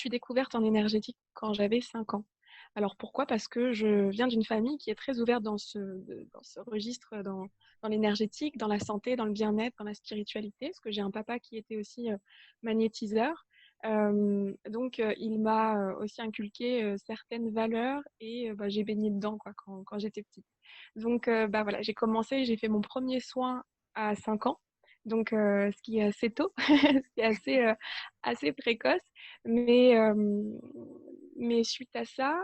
suis découverte en énergétique quand j'avais 5 ans. Alors pourquoi? Parce que je viens d'une famille qui est très ouverte dans ce registre, dans l'énergétique, dans la santé, dans le bien-être, dans la spiritualité, parce que j'ai un papa qui était aussi magnétiseur. Donc, il m'a aussi inculqué certaines valeurs et bah, j'ai baigné dedans quoi, quand j'étais petite. Donc, bah, voilà, j'ai fait mon premier soin à 5 ans, donc ce qui est assez tôt, ce qui est assez précoce. Mais, euh, mais suite à ça,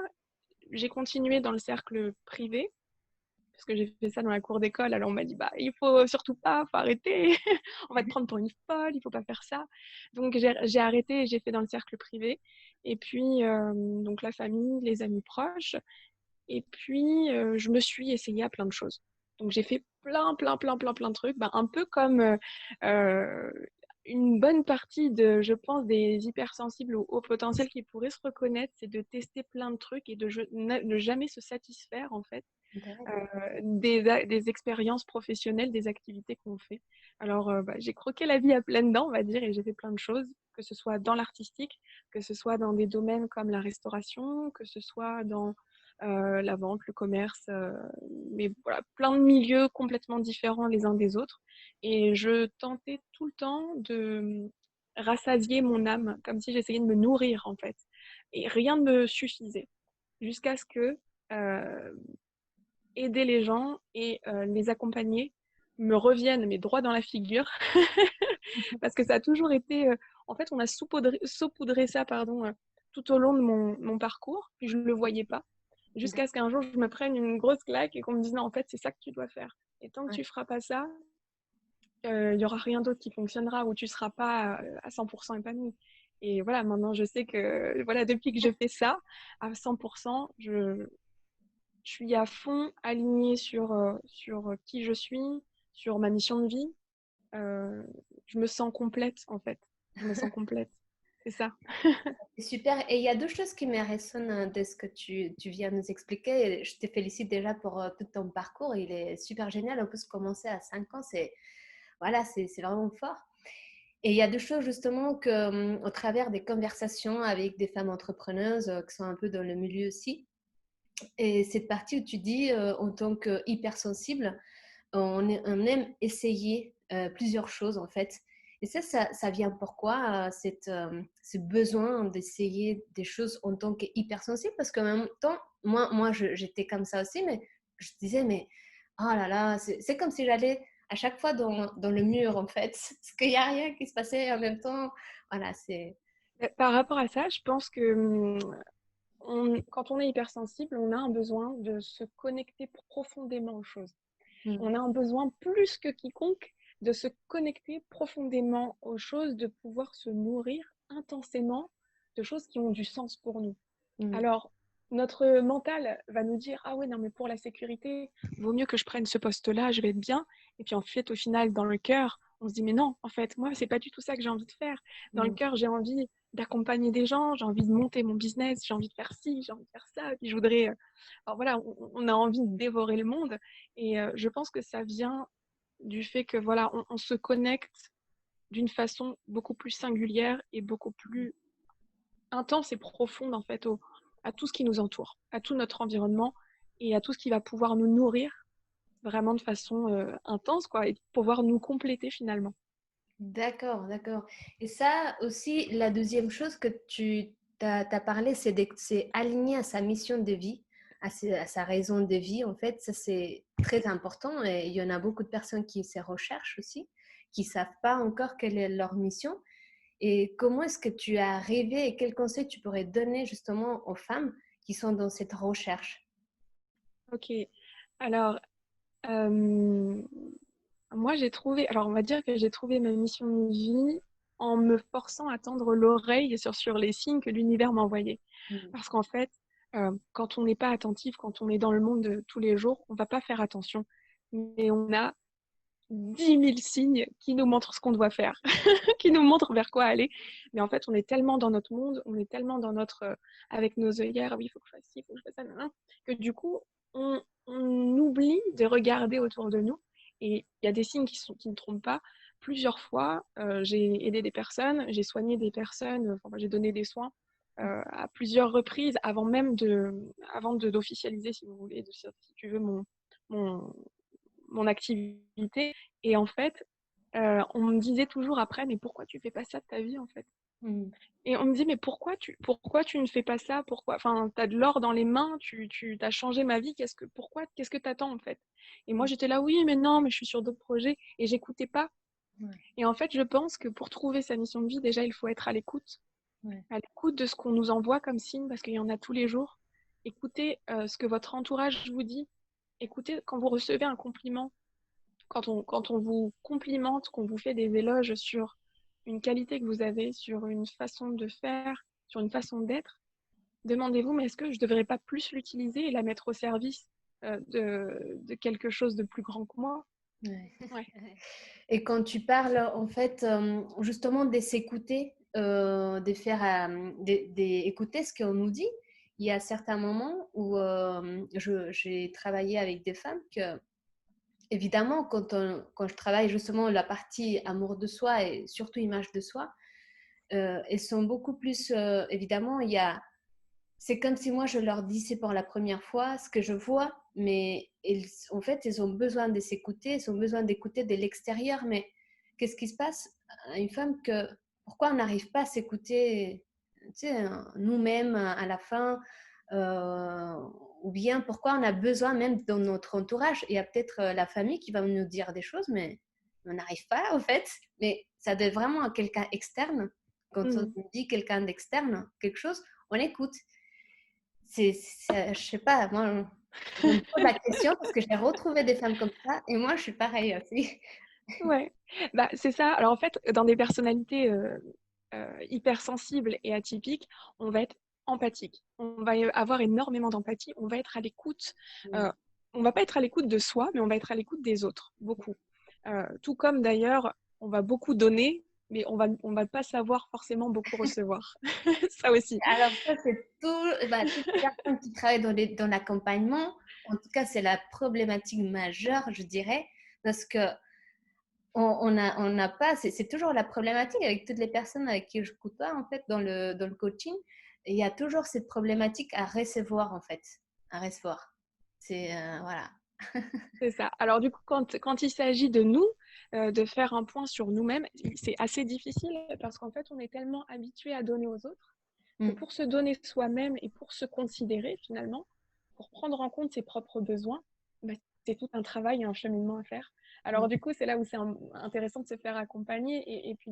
j'ai continué dans le cercle privé, parce que j'ai fait ça dans la cour d'école. Alors on m'a dit, bah, il faut surtout pas, faut arrêter, on va te prendre pour une folle, il faut pas faire ça. Donc j'ai arrêté et j'ai fait dans le cercle privé. Et puis, donc la famille, les amis proches. Et puis, je me suis essayée à plein de choses. Donc, j'ai fait plein de trucs. Ben, un peu comme euh, une bonne partie je pense, des hypersensibles ou hauts potentiels qui pourraient se reconnaître, c'est de tester plein de trucs et de ne jamais se satisfaire, en fait, D'accord. des expériences professionnelles, des activités qu'on fait. Alors, bah, j'ai croqué la vie à pleines dents, on va dire, et j'ai fait plein de choses, que ce soit dans l'artistique, que ce soit dans des domaines comme la restauration, que ce soit dans la vente, le commerce, mais voilà, plein de milieux complètement différents les uns des autres. Et je tentais tout le temps de rassasier mon âme, comme si j'essayais de me nourrir, en fait. Et rien ne me suffisait, jusqu'à ce que euh, aider les gens et les accompagner me reviennent mais droit dans la figure parce que ça a toujours été en fait on a saupoudré ça pardon tout au long de mon parcours puis je ne le voyais pas jusqu'à ce qu'un jour je me prenne une grosse claque et qu'on me dise non en fait c'est ça que tu dois faire et tant que Ouais. tu feras pas ça il y aura rien d'autre qui fonctionnera ou tu seras pas à 100% épanoui et voilà maintenant je sais que voilà depuis que je fais ça à 100% je suis à fond alignée sur qui je suis, sur ma mission de vie. Euh, je me sens complète, en fait. Je me sens complète. C'est ça. C'est super. Et il y a deux choses qui me résonnent de ce que tu viens de nous expliquer. Et je te félicite déjà pour tout ton parcours. Il est super génial. En plus, commencer à 5 ans, voilà, c'est vraiment fort. Et il y a deux choses justement que, au travers des conversations avec des femmes entrepreneuses qui sont un peu dans le milieu aussi, et cette partie où tu dis, en tant qu'hypersensible, on aime essayer plusieurs choses en fait. Et ça vient pourquoi ce besoin d'essayer des choses en tant qu'hypersensible? Parce qu'en même temps, moi j'étais comme ça aussi, mais je disais, mais oh là là, c'est comme si j'allais à chaque fois dans le mur en fait, parce qu'il n'y a rien qui se passait en même temps. Voilà, c'est. Par rapport à ça, je pense que quand on est hypersensible, on a un besoin de se connecter profondément aux choses. Hmm. On a un besoin plus que quiconque de se connecter profondément aux choses, de pouvoir se nourrir intensément de choses qui ont du sens pour nous. Hmm. Alors, notre mental va nous dire, ah ouais, non, mais pour la sécurité, vaut mieux que je prenne ce poste-là, je vais être bien. Et puis en fait, au final, dans le cœur, on se dit, mais non, en fait, moi, c'est pas du tout ça que j'ai envie de faire. Dans le Hmm. cœur, j'ai envie d'accompagner des gens, j'ai envie de monter mon business, j'ai envie de faire ci, j'ai envie de faire ça. Et puis je voudrais. Alors voilà, on a envie de dévorer le monde. Et je pense que ça vient du fait que voilà, on se connecte d'une façon beaucoup plus singulière et beaucoup plus intense et profonde en fait à tout ce qui nous entoure, à tout notre environnement et à tout ce qui va pouvoir nous nourrir vraiment de façon intense quoi, et pouvoir nous compléter finalement. D'accord, d'accord. Et ça aussi, la deuxième chose que tu t'as parlé, c'est aligné à sa mission de vie, à sa raison de vie. En fait, ça c'est très important et il y en a beaucoup de personnes qui se recherchent aussi, qui savent pas encore quelle est leur mission. Et comment est-ce que tu as arrivé et quels conseils tu pourrais donner justement aux femmes qui sont dans cette recherche? Ok, alors euh, moi j'ai trouvé, alors on va dire que j'ai trouvé ma mission de vie en me forçant à tendre l'oreille sur les signes que l'univers m'envoyait. Mm. Parce qu'en fait, quand on n'est pas attentif, quand on est dans le monde de tous les jours, on va pas faire attention. Mais on a 10 000 signes qui nous montrent ce qu'on doit faire, qui nous montrent vers quoi aller. Mais en fait, on est tellement dans notre monde, on est tellement dans avec nos œillères, oui, il faut que je fasse ci, il faut que je fasse ça, nan, que du coup, on oublie de regarder autour de nous. Et il y a des signes qui ne trompent pas. Plusieurs fois, j'ai aidé des personnes, j'ai soigné des personnes, enfin, j'ai donné des soins à plusieurs reprises avant d'officialiser, si vous voulez, si tu veux, mon, mon activité. Et en fait, on me disait toujours après, mais pourquoi tu fais pas ça de ta vie en fait? Mm. Et on me dit, mais pourquoi tu ne fais pas ça? Pourquoi? Enfin, t'as de l'or dans les mains, tu t'as changé ma vie, qu'est-ce que t'attends en fait? Et moi j'étais là, oui, mais non, mais je suis sur d'autres projets et j'écoutais pas. Ouais, Et en fait, je pense que pour trouver sa mission de vie, déjà, il faut être ouais, à l'écoute de ce qu'on nous envoie comme signe, parce qu'il y en a tous les jours. Écoutez ce que votre entourage vous dit. Écoutez quand vous recevez un compliment, quand on vous complimente, qu'on vous fait des éloges sur une qualité que vous avez, sur une façon de faire, sur une façon d'être, demandez-vous, mais est-ce que je ne devrais pas plus l'utiliser et la mettre au service de quelque chose de plus grand que moi? ouais. Ouais. Et quand tu parles, en fait, justement, de s'écouter, de faire, d'écouter ce qu'on nous dit, il y a certains moments où j'ai travaillé avec des femmes que, évidemment, quand je travaille justement la partie amour de soi et surtout image de soi, elles sont beaucoup plus, évidemment, c'est comme si moi je leur disais pour la première fois ce que je vois, mais en fait, ils ont besoin de s'écouter, ils ont besoin d'écouter de l'extérieur. Mais qu'est-ce qui se passe à une femme pourquoi on n'arrive pas à s'écouter, tu sais, nous-mêmes à la fin, euh, ou bien pourquoi on a besoin même dans notre entourage. Il y a peut-être la famille qui va nous dire des choses, mais on n'arrive pas, au fait. Mais ça doit être vraiment quelqu'un externe. Quand on Mhm. dit quelqu'un d'externe, quelque chose, on écoute. Je sais pas, moi, je me pose la question parce que j'ai retrouvé des femmes comme ça et moi, je suis pareille aussi. Ouais, bah, c'est ça. Alors en fait, dans des personnalités hypersensibles et atypiques, on va être empathique. On va avoir énormément d'empathie. On va être à l'écoute. Mm. Euh, on va pas être à l'écoute de soi, mais on va être à l'écoute des autres, beaucoup. Tout comme d'ailleurs, on va beaucoup donner, mais on va pas savoir forcément beaucoup recevoir. Ça aussi. Alors ça, c'est toutes les personnes qui travaillent dans l'accompagnement. En tout cas, c'est la problématique majeure, je dirais, parce que on n'a pas, c'est toujours la problématique avec toutes les personnes avec qui je côtoie, en fait, dans le coaching. Il y a toujours cette problématique à recevoir, en fait, à recevoir. Voilà. C'est ça. Alors du coup, quand il s'agit de nous, de faire un point sur nous-mêmes, c'est assez difficile parce qu'en fait, on est tellement habitué à donner aux autres que Mm. pour se donner soi-même et pour se considérer finalement, pour prendre en compte ses propres besoins, bah, c'est tout un travail et un cheminement à faire. Alors Mm. du coup, c'est là où c'est intéressant de se faire accompagner et puis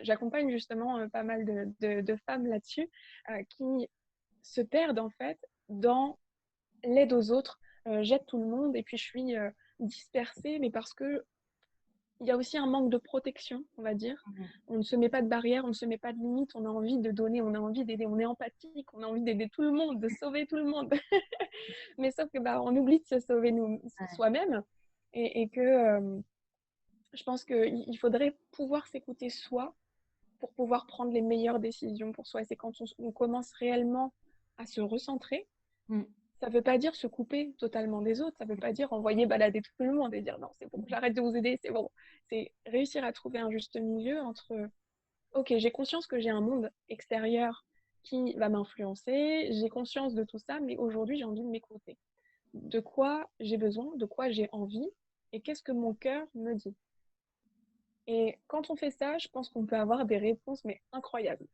j'accompagne justement pas mal de femmes là-dessus qui se perdent en fait dans l'aide aux autres, j'aide tout le monde et puis je suis dispersée, mais parce que il y a aussi un manque de protection, on va dire. On ne se met pas de barrières, on ne se met pas de limites, on a envie de donner, on a envie d'aider, on est empathique, on a envie d'aider tout le monde, de sauver tout le monde. Mais sauf que bah, on oublie de se sauver Ouais. soi-même et que je pense qu'il faudrait pouvoir s'écouter soi pour pouvoir prendre les meilleures décisions pour soi. Et c'est quand on commence réellement à se recentrer. Mm. Ça ne veut pas dire se couper totalement des autres, ça ne veut pas dire envoyer balader tout le monde et dire non, c'est bon, j'arrête de vous aider, c'est bon. C'est réussir à trouver un juste milieu entre, ok, j'ai conscience que j'ai un monde extérieur qui va m'influencer, j'ai conscience de tout ça, mais aujourd'hui j'ai envie de m'écouter. De quoi j'ai besoin, de quoi j'ai envie et qu'est-ce que mon cœur me dit. Et quand on fait ça, je pense qu'on peut avoir des réponses, mais incroyables.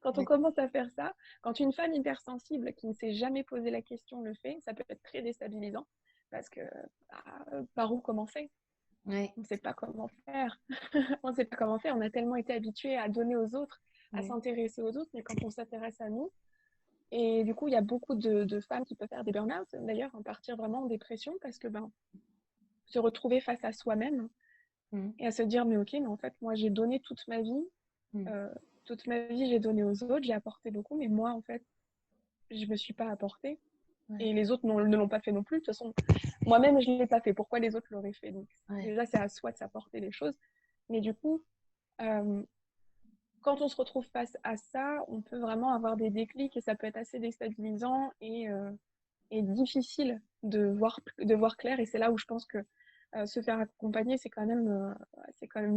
Quand on Ouais. commence à faire ça, quand une femme hypersensible qui ne s'est jamais posé la question le fait, ça peut être très déstabilisant parce que par où commencer? Ouais. On ne sait pas comment faire. On ne sait pas comment faire. On a tellement été habitués à donner aux autres, à Ouais. s'intéresser aux autres, mais quand on s'intéresse à nous, et du coup, il y a beaucoup de femmes qui peuvent faire des burn-out, d'ailleurs, en partir vraiment en dépression parce que ben, se retrouver face à soi-même Mm. et à se dire, mais ok, mais en fait, moi, j'ai donné Mm. euh, toute ma vie, j'ai donné aux autres, j'ai apporté beaucoup, mais moi, en fait, je me suis pas apporté. Ouais. Et les autres ne l'ont pas fait non plus. De toute façon, moi-même, je ne l'ai pas fait. Pourquoi les autres l'auraient fait? Donc, Ouais. déjà, c'est à soi de s'apporter les choses. Mais du coup, euh, quand on se retrouve face à ça, on peut vraiment avoir des déclics et ça peut être assez déstabilisant et difficile de voir clair. Et c'est là où je pense que se faire accompagner, c'est quand même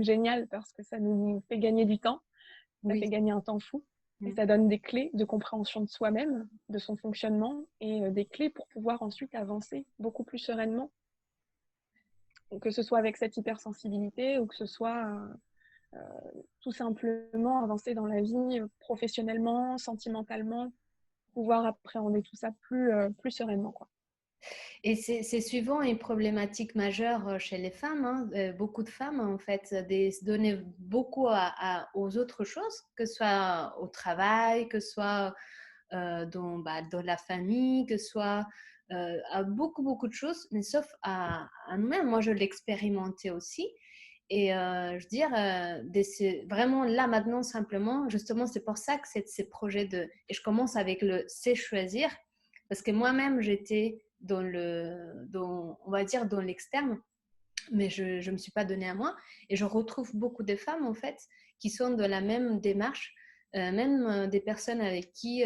génial parce que ça nous fait gagner du temps. Ça Oui. fait gagner un temps fou. Et Mm. ça donne des clés de compréhension de soi-même, de son fonctionnement, et des clés pour pouvoir ensuite avancer beaucoup plus sereinement, que ce soit avec cette hypersensibilité ou que ce soit tout simplement avancer dans la vie professionnellement, sentimentalement, pouvoir appréhender tout ça plus sereinement, quoi. Et c'est souvent une problématique majeure chez les femmes, hein. Beaucoup de femmes, en fait, se donner beaucoup aux autres choses, que ce soit au travail, que ce soit dans la famille, que ce soit à beaucoup, beaucoup de choses, mais sauf à nous-mêmes. Moi, je l'ai expérimenté aussi. Et je veux dire, vraiment là maintenant, simplement, justement, c'est pour ça que c'est ces projets de. Et je commence avec le c'est choisir, parce que moi-même, j'étais on va dire, dans l'externe, mais je ne me suis pas donnée à moi. Et je retrouve beaucoup de femmes, en fait, qui sont dans la même démarche, même des personnes avec qui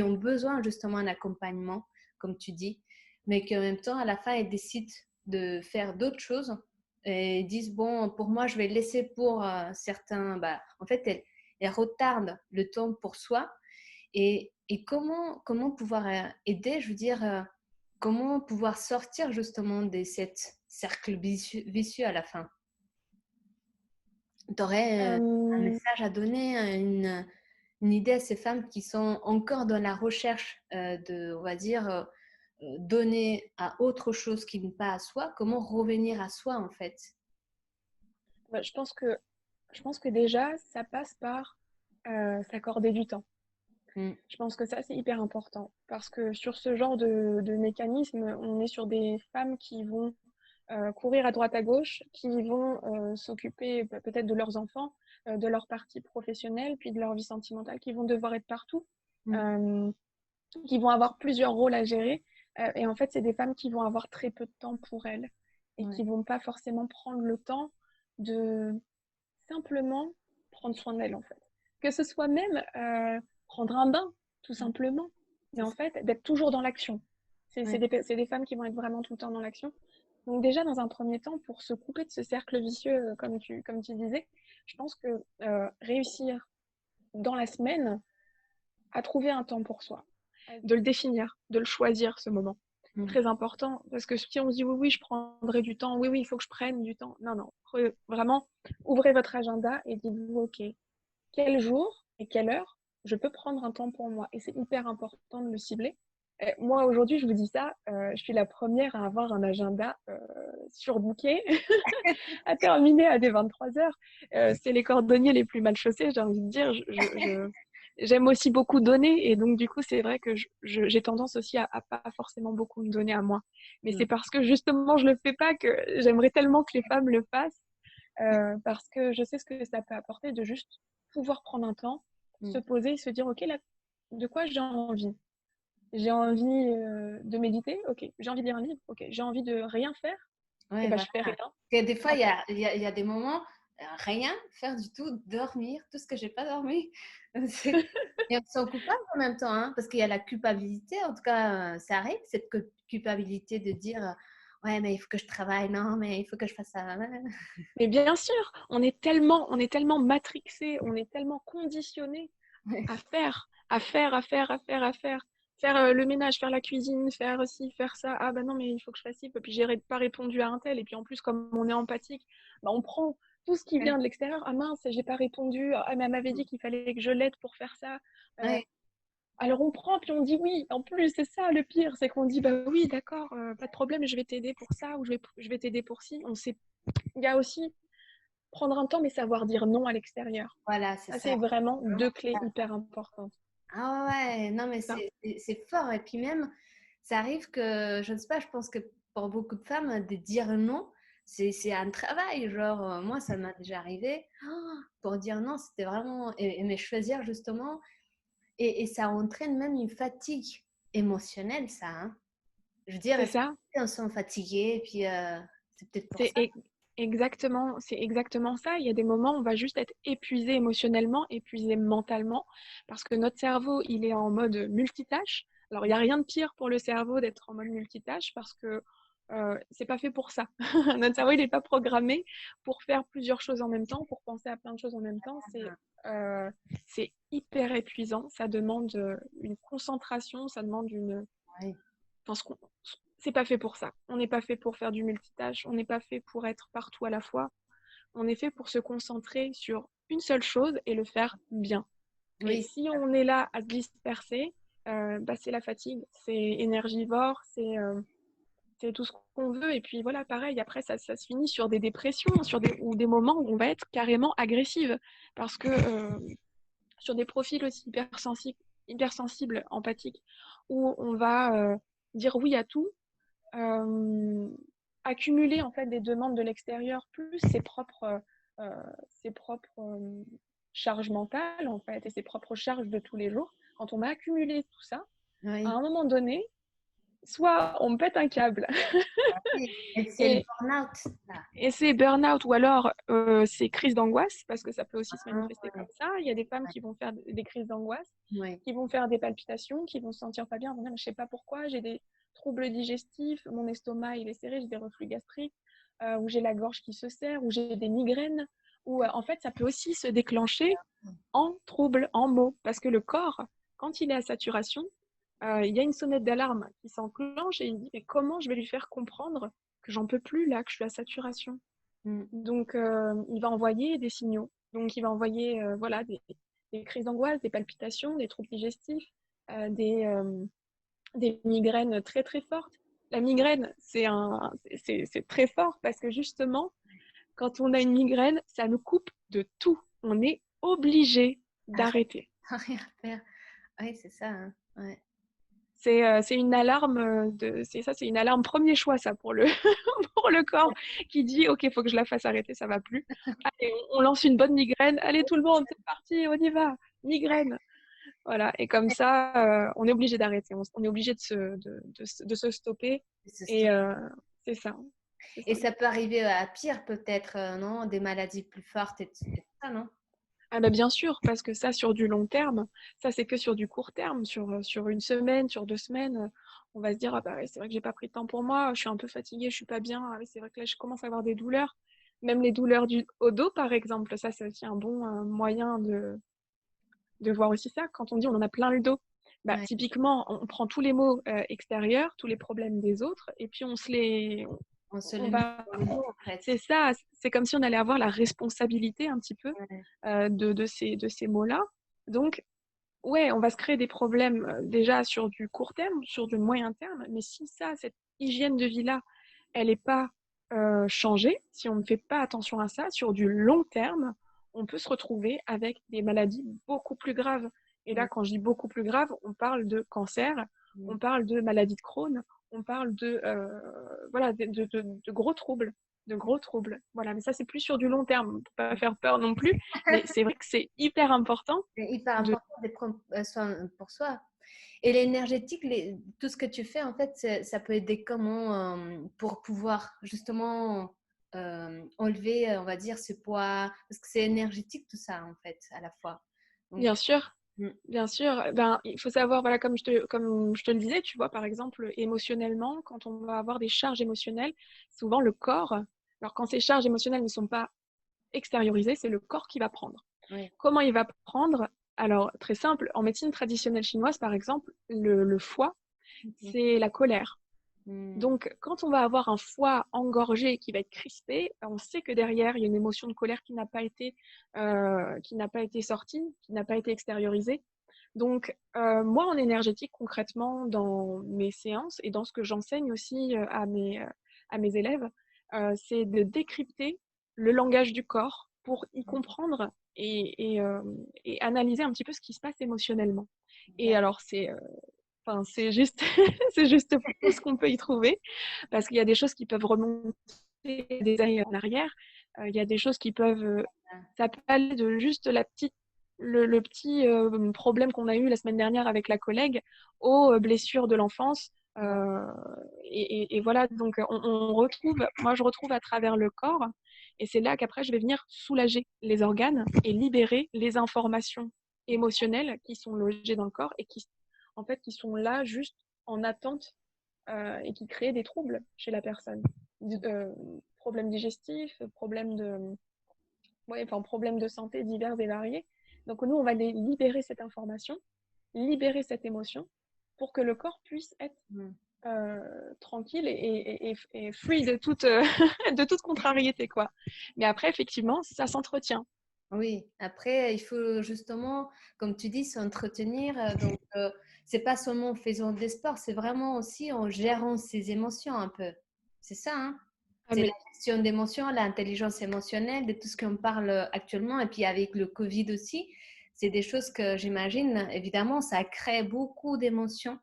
ont besoin justement d'un accompagnement, comme tu dis, mais qui en même temps, à la fin, elles décident de faire d'autres choses et disent, bon, pour moi, je vais laisser pour certains, en fait, elles retardent le temps pour soi. Et comment pouvoir aider, je veux dire, comment pouvoir sortir justement de cet cercle vicieux à la fin? Tu aurais un Euh, message à donner, une idée à ces femmes qui sont encore dans la recherche on va dire, donner à autre chose qui n'est pas à soi, comment revenir à soi en fait? bah, je pense que déjà, ça passe par s'accorder du temps. Mm. Je pense que ça, c'est hyper important parce que sur ce genre de mécanisme, on est sur des femmes qui vont courir à droite à gauche, qui vont s'occuper peut-être de leurs enfants, de leur partie professionnelle, puis de leur vie sentimentale, qui vont devoir être partout, Mm. euh, qui vont avoir plusieurs rôles à gérer. Et en fait, c'est des femmes qui vont avoir très peu de temps pour elles et Ouais. qui vont pas forcément prendre le temps de simplement prendre soin d'elles, en fait. Que ce soit même prendre un bain, tout simplement. Mais C'est en ça. fait, d'être toujours dans l'action. Ouais. C'est des femmes qui vont être vraiment tout le temps dans l'action. Donc déjà, dans un premier temps, pour se couper de ce cercle vicieux, comme tu disais, je pense que réussir dans la semaine à trouver un temps pour soi, de le définir, de le choisir, ce moment. Mm. Très important, parce que si on se dit oui, oui, je prendrai du temps, oui, oui, il faut que je prenne du temps. Non, non, vraiment, ouvrez votre agenda et dites-vous, ok, quel jour et quelle heure je peux prendre un temps pour moi. Et c'est hyper important de le cibler. Et moi, aujourd'hui, je vous dis ça, je suis la première à avoir un agenda surbooké, à terminer à des 23 heures. C'est les cordonniers les plus mal chaussés, j'ai envie de dire. J'aime aussi beaucoup donner et donc du coup c'est vrai que j'ai tendance aussi à pas forcément beaucoup me donner à moi. Mais Mm. c'est parce que justement je le fais pas que j'aimerais tellement que les femmes le fassent parce que je sais ce que ça peut apporter de juste pouvoir prendre un temps, se Mm. poser et se dire ok là de quoi j'ai envie. J'ai envie de méditer, ok. J'ai envie de lire un livre, ok. J'ai envie de rien faire, et Ouais, ben voilà. je fais rien. Et des fois, D'accord. il y a des moments, rien, faire du tout, dormir, tout ce que j'ai pas dormi. Et on se sent coupable en même temps, hein, parce qu'il y a la culpabilité, en tout cas, ça arrive, cette culpabilité de dire, ouais, mais il faut que je travaille, non, mais il faut que je fasse ça. Mais bien sûr, on est tellement matrixé, on est tellement conditionné Ouais. à faire, à faire, à faire, à faire, à faire. Faire le ménage, faire la cuisine, faire ci, faire ça. Ah bah non, mais il faut que je fasse ci. Et puis j'ai pas répondu à un tel. Et puis en plus, comme on est empathique, bah on prend tout ce qui vient de l'extérieur. Ah mince, j'ai pas répondu. Ah, mais elle m'avait dit qu'il fallait que je l'aide pour faire ça. Euh, Ouais. alors on prend, puis on dit oui. En plus, c'est ça le pire, c'est qu'on dit bah oui, d'accord, pas de problème, je vais t'aider pour ça ou je vais t'aider pour ci. On sait. Il y a aussi prendre un temps, mais savoir dire non à l'extérieur. Voilà, c'est Ça, ça. c'est vraiment Vraiment deux clés ça. hyper importantes. Ah ouais, non, mais Ça. c'est fort. Et puis même, ça arrive que, je ne sais pas, je pense que pour beaucoup de femmes, de dire non, c'est un travail. Genre, moi, ça m'a déjà arrivé. Pour dire non, c'était vraiment, mais choisir justement, et ça entraîne même une fatigue émotionnelle, ça, hein. Je veux dire, C'est ça. on se sent fatigué, et puis c'est peut-être pour C'est ça. exactement ça. Il y a des moments où on va juste être épuisé émotionnellement, épuisé mentalement, parce que notre cerveau, il est en mode multitâche. Alors, il n'y a rien de pire pour le cerveau d'être en mode multitâche parce que c'est pas fait pour ça. Notre cerveau, il n'est pas programmé pour faire plusieurs choses en même temps, pour penser à plein de choses en même temps. Euh, c'est hyper épuisant. Ça demande une concentration, ça demande une. Oui, Parce qu'on c'est pas fait pour ça. On n'est pas fait pour faire du multitâche. On n'est pas fait pour être partout à la fois. On est fait pour se concentrer sur une seule chose et le faire bien. Et oui, si on est là à se disperser, bah, c'est la fatigue, c'est énergivore, c'est tout ce qu'on veut. Et puis voilà, pareil, après, ça se finit sur des dépressions, ou des moments où on va être carrément agressive. Parce que sur des profils aussi hypersensibles, empathiques, où on va dire oui à tout, euh, accumuler en fait des demandes de l'extérieur, plus euh, ses propres charges mentales, en fait, et ses propres charges de tous les jours. Quand on va accumuler tout ça, à oui. un moment donné, soit on pète un câble, Oui. Et c'est le et burn-out, là. Et c'est burn-out ou alors c'est crise d'angoisse, parce que ça peut aussi se Ah, manifester ouais, comme ça. Il y a des femmes qui vont faire des crises d'angoisse, ouais. qui vont faire des palpitations, qui vont se sentir pas bien, vont dire, je sais pas pourquoi, j'ai des troubles digestifs, mon estomac il est serré, j'ai des reflux gastriques, ou j'ai la gorge qui se serre, ou j'ai des migraines, ou en fait ça peut aussi se déclencher en troubles, en maux, parce que le corps, quand il est à saturation, il y a une sonnette d'alarme qui s'enclenche et il dit mais comment je vais lui faire comprendre que j'en peux plus là, que je suis à saturation. Mm. Donc, il va envoyer des signaux. Donc, il va envoyer voilà, des crises d'angoisse, des palpitations, des troubles digestifs, euh, des, euh, des migraines très, très fortes. La migraine, c'est très fort parce que justement, quand on a une migraine, ça nous coupe de tout. On est obligé d'arrêter. Rien à faire. Oui, c'est ça, hein. Ouais. C'est une alarme c'est une alarme premier choix ça pour le pour le corps qui dit ok il faut que je la fasse arrêter ça va plus. Allez, on lance une bonne migraine, allez tout le monde c'est parti on y va migraine voilà et comme ça on est obligé d'arrêter on est obligé de se stopper C'est et ça. c'est ça c'est Et ça. ça peut arriver à pire, peut-être, non? Des maladies plus fortes et tout ça, non? Ah bah bien sûr, parce que ça, sur du long terme, ça, c'est que sur du court terme, sur une semaine, sur 2 semaines, on va se dire, ah bah ouais, c'est vrai que j'ai pas pris de temps pour moi, je suis un peu fatiguée, je suis pas bien, ah oui, c'est vrai que là, je commence à avoir des douleurs, même les douleurs au dos, par exemple, ça, c'est aussi un bon moyen de voir aussi ça. Quand on dit on en a plein le dos, bah, Ouais. typiquement, on prend tous les maux extérieurs, tous les problèmes des autres, et puis On se on le met va, dans le dos, en fait. c'est ça, c'est comme si on allait avoir la responsabilité un petit peu Ouais. de ces mots-là. Donc, ouais, on va se créer des problèmes déjà sur du court terme, sur du moyen terme, mais si ça, cette hygiène de vie-là, elle n'est pas changée, si on ne fait pas attention à ça, sur du long terme, on peut se retrouver avec des maladies beaucoup plus graves. Et là, Ouais. quand je dis beaucoup plus grave, on parle de cancer, Mm. on parle de maladie de Crohn, on parle voilà, de gros troubles. De gros troubles. Voilà, mais ça, c'est plus sur du long terme, pour pas faire peur non plus. Mais c'est vrai que c'est hyper important C'est hyper de important de prendre soin pour soi. Et l'énergétique, tout ce que tu fais, en fait, ça peut aider comment pour pouvoir justement enlever, on va dire, ce poids, parce que c'est énergétique tout ça, en fait, à la fois. Donc, Bien sûr, mm, bien sûr. Ben, il faut savoir, voilà, comme je te le disais, tu vois, par exemple, émotionnellement, quand on va avoir des charges émotionnelles, souvent le corps, alors quand ces charges émotionnelles ne sont pas extériorisées, c'est le corps qui va prendre. ouais. Comment il va prendre? Alors, très simple, en médecine traditionnelle chinoise, par exemple, le foie, Ok. c'est la colère. Mm. Donc, quand on va avoir un foie engorgé qui va être crispé, on sait que derrière, il y a une émotion de colère qui n'a pas été sortie, qui n'a pas été extériorisée. Donc, moi, en énergétique, concrètement, dans mes séances et dans ce que j'enseigne aussi à mes élèves, c'est de décrypter le langage du corps pour y comprendre et analyser un petit peu ce qui se passe émotionnellement. Et alors, enfin, c'est juste, c'est juste fou ce qu'on peut y trouver, parce qu'il y a des choses qui peuvent remonter des années en arrière. Il y a des choses qui peuvent, ça peut aller de juste le petit problème qu'on a eu la semaine dernière avec la collègue aux blessures de l'enfance. Et voilà, donc moi je retrouve à travers le corps, et c'est là qu'après je vais venir soulager les organes et libérer les informations émotionnelles qui sont logées dans le corps et qui sont là juste en attente et qui crée des troubles chez la personne. Euh, Problèmes digestifs, problèmes de santé divers et variés. Donc nous, on va les libérer cette information, libérer cette émotion pour que le corps puisse être Mm. tranquille et free de toute, de toute contrariété, quoi. Mais après, effectivement, ça s'entretient. Oui, après, il faut justement, comme tu dis, s'entretenir. Donc, c'est pas seulement en faisant des sports, c'est vraiment aussi en gérant ses émotions un peu. C'est ça, hein? Ah, C'est la mais gestion d'émotions, l'intelligence émotionnelle, de tout ce qu'on parle actuellement. Et puis avec le Covid aussi, c'est des choses que j'imagine, évidemment, ça crée beaucoup d'émotions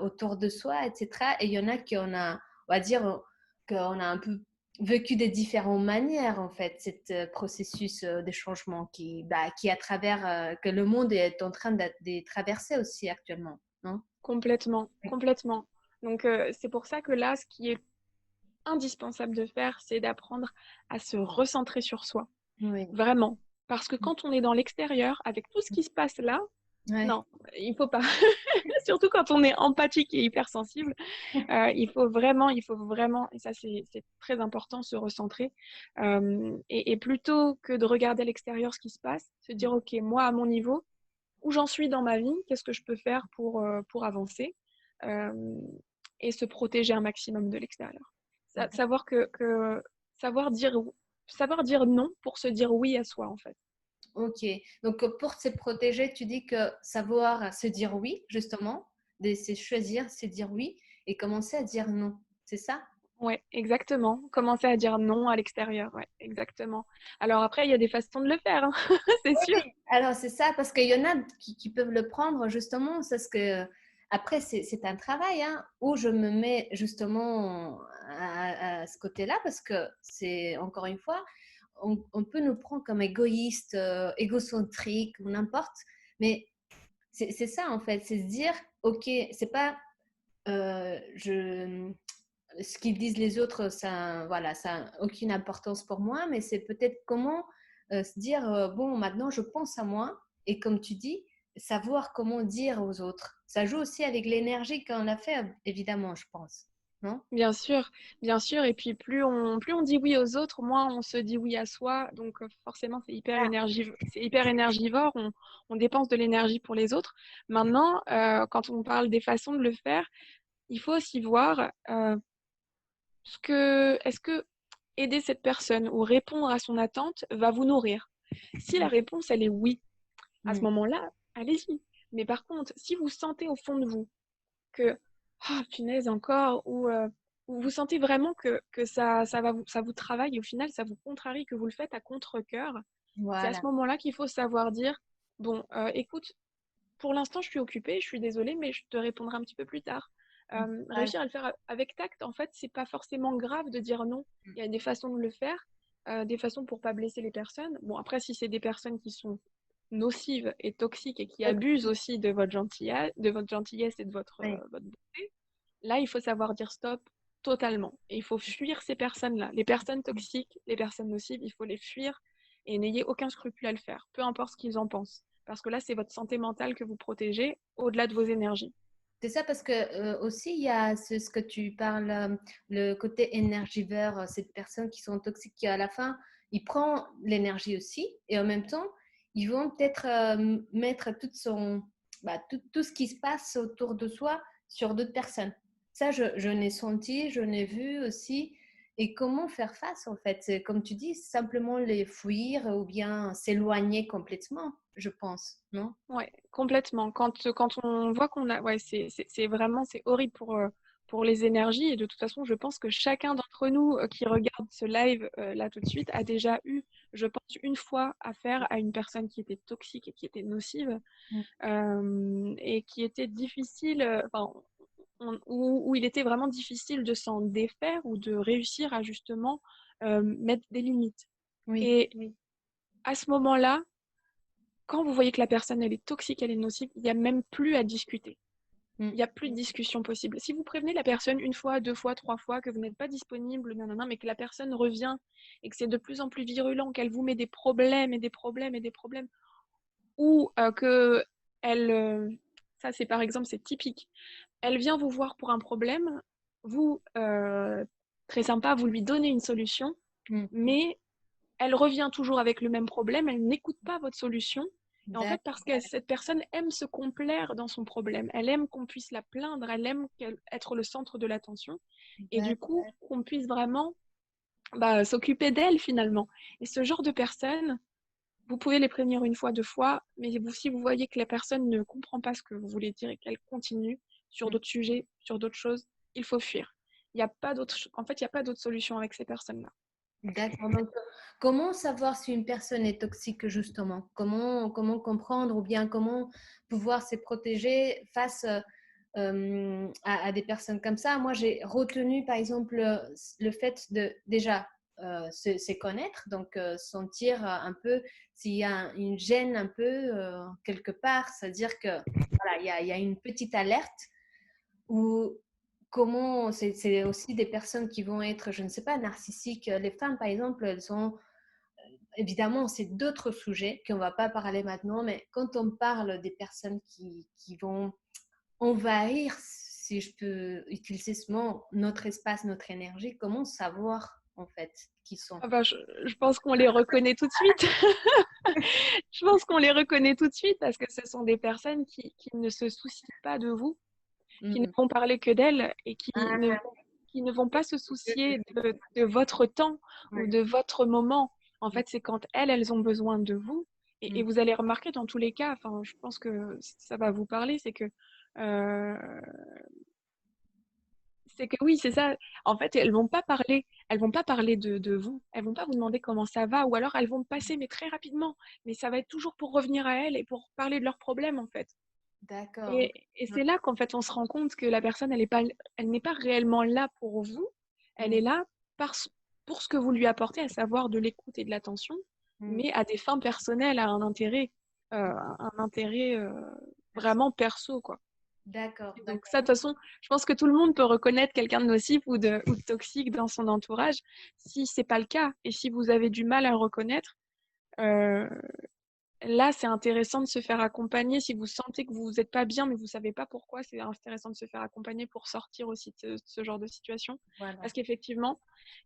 autour de soi, etc. Et il y en a qui on a, on va dire, qu'on a un peu vécu de différentes manières, en fait, ce processus de changement qui à travers, que le monde est en train de traverser aussi actuellement, non? complètement, Oui. complètement. Donc, c'est pour ça que là, ce qui est indispensable de faire, c'est d'apprendre à se recentrer sur soi. Oui. Vraiment. Parce que quand on est dans l'extérieur, avec tout ce qui se passe là, Ouais. non, il faut pas. Surtout quand on est empathique et hypersensible, il faut vraiment, et ça c'est très important, se recentrer. Et plutôt que de regarder à l'extérieur ce qui se passe, se dire, OK, moi à mon niveau, où j'en suis dans ma vie, qu'est-ce que je peux faire pour avancer euh, et se protéger un maximum de l'extérieur. Savoir dire, savoir dire non pour se dire oui à soi, en fait. Ok. Donc, pour se protéger, tu dis que savoir se dire oui, justement, c'est choisir, se dire oui et commencer à dire non. C'est ça? Ouais, exactement. Commencer à dire non à l'extérieur, ouais, exactement. Alors après, il y a des façons de le faire, hein, c'est sûr. Alors, c'est ça, parce qu'il y en a qui peuvent le prendre justement, c'est ce que, après, c'est un travail, hein, où je me mets justement à ce côté-là, parce que c'est, encore une fois, on peut nous prendre comme égoïstes, égocentriques, ou n'importe, mais c'est ça en fait, c'est se dire, ok, c'est pas, ce qu'ils disent les autres, ça, voilà, ça n'a aucune importance pour moi, mais c'est peut-être comment se dire, bon, maintenant je pense à moi, et comme tu dis, savoir comment dire aux autres. Ça joue aussi avec l'énergie qu'on a fait, évidemment, je pense. Non? Bien sûr, bien sûr. Et puis plus on dit oui aux autres, moins on se dit oui à soi. Donc forcément, c'est hyper énergivore. On dépense de l'énergie pour les autres. Maintenant, quand on parle des façons de le faire, il faut aussi voir est-ce que aider cette personne ou répondre à son attente va vous nourrir. Si la réponse, elle est oui, à ce Mm. moment-là, allez-y. Mais par contre, si vous sentez au fond de vous que, ah, punaise encore, ou vous sentez vraiment que ça vous travaille et au final, ça vous contrarie, que vous le faites à contre-cœur, c'est à ce Voilà. moment-là qu'il faut savoir dire, bon, écoute, pour l'instant, je suis occupée, je suis désolée, mais je te répondrai un petit peu plus tard. Voilà. Réussir à le faire avec tact, en fait, c'est pas forcément grave de dire non. Il y a des façons de le faire, des façons pour pas blesser les personnes. Bon, après, si c'est des personnes qui sont nocives et toxiques et qui abusent aussi de votre gentillesse et de Oui. votre beauté, là, il faut savoir dire stop totalement. Et il faut fuir ces personnes-là. Les personnes toxiques, les personnes nocives, il faut les fuir et n'ayez aucun scrupule à le faire, peu importe ce qu'ils en pensent. Parce que là, c'est votre santé mentale que vous protégez au-delà de vos énergies. C'est ça parce que aussi il y a ce que tu parles, le côté énergivore, ces personnes qui sont toxiques, qui à la fin, ils prennent l'énergie aussi et en même temps, ils vont peut-être mettre tout ce qui se passe autour de soi sur d'autres personnes. Ça, je l'ai senti, je l'ai vu aussi. Et comment faire face en fait? C'est comme tu dis, simplement les fuir ou bien s'éloigner complètement, je pense, non? Ouais, complètement. Quand on voit qu'on a, ouais, c'est vraiment, c'est horrible pour les énergies. Et de toute façon, je pense que chacun d'entre nous qui regarde ce live là tout de suite a déjà eu, je pense, une fois affaire à une personne qui était toxique et qui était nocive et qui était difficile, enfin, où il était vraiment difficile de s'en défaire ou de réussir à justement mettre des limites. Oui, Et à ce moment-là, quand vous voyez que la personne elle est toxique, elle est nocive, il n'y a même plus à discuter. Il oui. n'y a plus de discussion possible. Si vous prévenez la personne une fois, deux fois, trois fois que vous n'êtes pas disponible, nanana, mais que la personne revient et que c'est de plus en plus virulent, qu'elle vous met des problèmes et des problèmes et des problèmes, ou que elle, ça c'est par exemple, c'est typique. Elle vient vous voir pour un problème, vous, très sympa, vous lui donnez une solution, Mm. mais elle revient toujours avec le même problème, elle n'écoute pas votre solution. Et en fait, D'accord, parce que cette personne aime se complaire dans son problème, elle aime qu'on puisse la plaindre, elle aime être le centre de l'attention, et du d'accord, coup, qu'on puisse vraiment s'occuper d'elle finalement. Et ce genre de personnes, vous pouvez les prévenir une fois, deux fois, mais si vous voyez que la personne ne comprend pas ce que vous voulez dire et qu'elle continue sur mm, d'autres sujets, sur d'autres choses, il faut fuir. Il y a pas d'autre, en fait, il n'y a pas d'autre solution avec ces personnes-là. d'accord. Donc, comment savoir si une personne est toxique justement? Comment comprendre ou bien comment pouvoir se protéger face à des personnes comme ça? Moi, j'ai retenu par exemple le fait de déjà se connaître, donc sentir un peu s'il y a une gêne un peu quelque part, c'est-à-dire que voilà, il y a une petite alerte. Ou comment, c'est aussi des personnes qui vont être, je ne sais pas, narcissiques. Les femmes, par exemple, elles sont, évidemment, c'est d'autres sujets qu'on ne va pas parler maintenant, mais quand on parle des personnes qui vont envahir, si je peux utiliser ce mot, notre espace, notre énergie, comment savoir en fait qui sont? Ah bah, je pense qu'on les reconnaît tout de suite. Je pense qu'on les reconnaît tout de suite parce que ce sont des personnes qui ne se soucient pas de vous, qui ne Mhm. vont parler que d'elles et Ah, qui ne vont pas se soucier de votre temps ou ouais. de votre moment. En fait, c'est quand elles ont besoin de vous. Et Mhm. vous allez remarquer dans tous les cas, enfin, je pense que ça va vous parler, euh, c'est que oui, c'est ça. En fait, elles vont pas parler de vous. Elles vont pas vous demander comment ça va, ou alors elles vont passer, mais très rapidement. Mais ça va être toujours pour revenir à elles et pour parler de leurs problèmes, en fait. D'accord. Et c'est là qu'en fait, on se rend compte que la personne, elle n'est pas réellement là pour vous. Elle Mhm. est là pour ce que vous lui apportez, à savoir de l'écoute et de l'attention, Mhm. mais à des fins personnelles, à un intérêt vraiment perso, quoi. D'accord, Et donc ça, d'accord. de toute façon, je pense que tout le monde peut reconnaître quelqu'un de nocif ou de toxique dans son entourage. Si c'est pas le cas, et si vous avez du mal à le reconnaître, euh, là, c'est intéressant de se faire accompagner. Si vous sentez que vous n'êtes pas bien, mais vous savez pas pourquoi, c'est intéressant de se faire accompagner pour sortir aussi de ce genre de situation. Voilà. Parce qu'effectivement,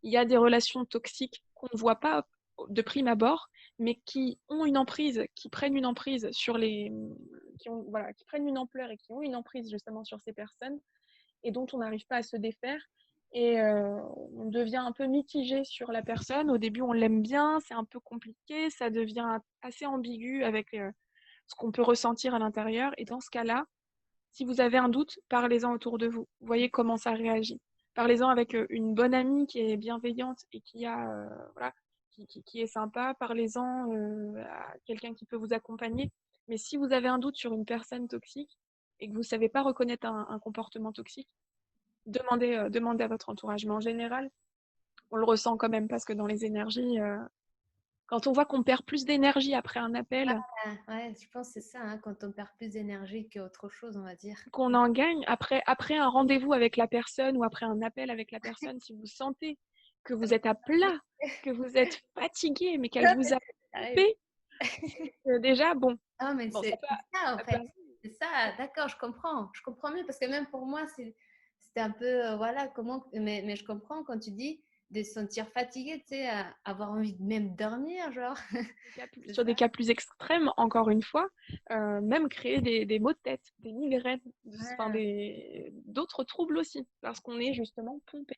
il y a des relations toxiques qu'on ne voit pas de prime abord, mais qui ont une emprise, qui prennent une emprise sur voilà, qui prennent une ampleur et qui ont une emprise justement sur ces personnes et dont on n'arrive pas à se défaire. Et on devient un peu mitigé sur la personne. Au début, on l'aime bien, c'est un peu compliqué, ça devient assez ambigu avec ce qu'on peut ressentir à l'intérieur. Et dans ce cas-là, si vous avez un doute, parlez-en autour de vous. Voyez comment ça réagit. Parlez-en avec une bonne amie qui est bienveillante et voilà, qui est sympa. Parlez-en à quelqu'un qui peut vous accompagner. Mais si vous avez un doute sur une personne toxique et que vous ne savez pas reconnaître un comportement toxique, demandez à votre entourage. Mais en général, on le ressent quand même parce que dans les énergies, quand on voit qu'on perd plus d'énergie après un appel Ah, ouais, je pense que c'est ça, hein, quand on perd plus d'énergie qu'autre chose, on va dire. qu'on en gagne, après un rendez-vous avec la personne ou après un appel avec la personne, si vous sentez que vous êtes à plat, que vous êtes fatigué, mais qu'elle Non, vous mais a ça arrive. coupé, déjà, Ah, mais bon, c'est ça en ça peut fait. C'est ça, d'accord, je comprends. Je comprends mieux parce que même pour moi, c'était un peu, voilà, comment, mais je comprends quand tu dis de se sentir fatigué, tu sais, avoir envie de même dormir, genre. C'est sur des ça? cas plus extrêmes, encore une fois, même créer des maux de tête, des migraines, enfin, Ouais. d'autres troubles aussi, parce qu'on est justement pompé.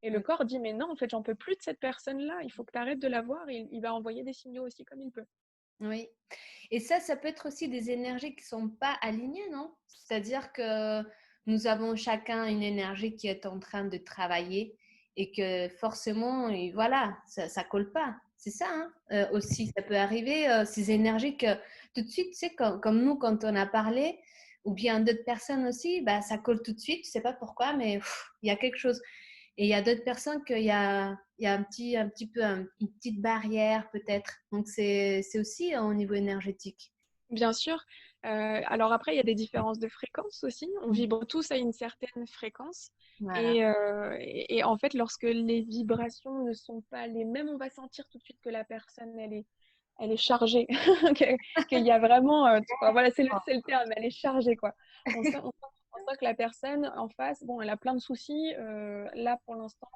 Et le Mm. corps dit, mais non, en fait, j'en peux plus de cette personne-là, il faut que tu arrêtes de la voir, et il va envoyer des signaux aussi comme il peut. Oui. Et ça peut être aussi des énergies qui sont pas alignées, non? C'est-à-dire que nous avons chacun une énergie qui est en train de travailler et que forcément, et voilà, ça colle pas. C'est ça, hein? Aussi, ça peut arriver, ces énergies que tout de suite, tu sais, comme nous, quand on a parlé, ou bien d'autres personnes aussi, bah, ça colle tout de suite, tu sais pas pourquoi, mais il y a quelque chose. Et il y a d'autres personnes qu'il y a un petit peu une petite barrière peut-être. Donc c'est aussi au niveau énergétique. Bien sûr. Alors après, il y a des différences de fréquence aussi. On Mm. vibre tous à une certaine fréquence. Voilà. Et en fait, lorsque les vibrations ne sont pas les mêmes, on va sentir tout de suite que la personne, elle est chargée. Qu'il y a vraiment, enfin, voilà, c'est le terme, elle est chargée, quoi. On sent on sent que la personne en face, bon, elle a plein de soucis. Là, pour l'instant,